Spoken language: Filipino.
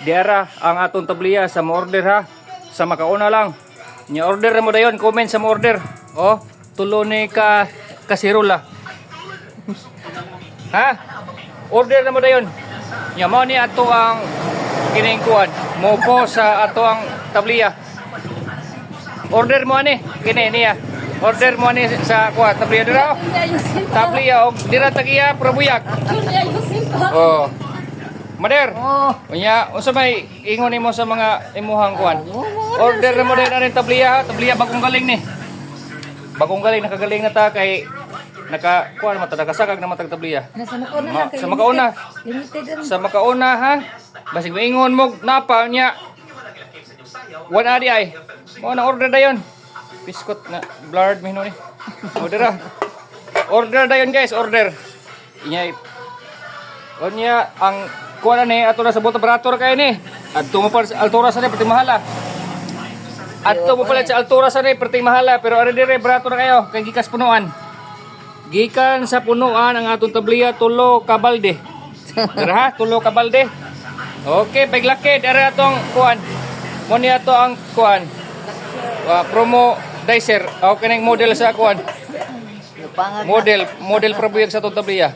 diara ang atong tabliya sa mo-order ha. Sa makauna lang. Nya order mo dayon, comment sa mo-order. Oh, tulo ni kasirula. Ha? Order na mo dayon. Nya mao ni ato ang kining kuan. Mopo sa ato ang tabliya. Order mo ani kini niya. Order mo ni sa kuan tabliya dira. Tabliya og dira tagiya probuyak. Oh. Mader. Unya unsa may ingon nimo sa mga imuhang kuan? Order na mo din aning tabliya, tabliya bagong galing ni. Bagong galing nakagaling na ta kay naka kuan mata nakasagag na matag tabliya. Sa makauna. Sa makauna ha. Basig moingon mo napa nya. One adi ay. Mo na order dayon. Biskot na blurred mino ni. Order ah. Order dayon guys, order. Inyay. Onya ang kuha na ni ato na sa buta barator kay ni. Adto mo pa sa altura sa ni perti mahala. Adto mo pala sa altura sa ni perti mahala pero ari dire barator na kayo kay gikas punuan. Gikan sa punuan ang atong tabliya tulo ka balde. Dira ha, tulo ka balde. Okay, paglaki dari atong kuan. Mo ni ato ang kuan. Promo dicer. Okay ning model sa kuan. Model probuyag sa atong tabliya.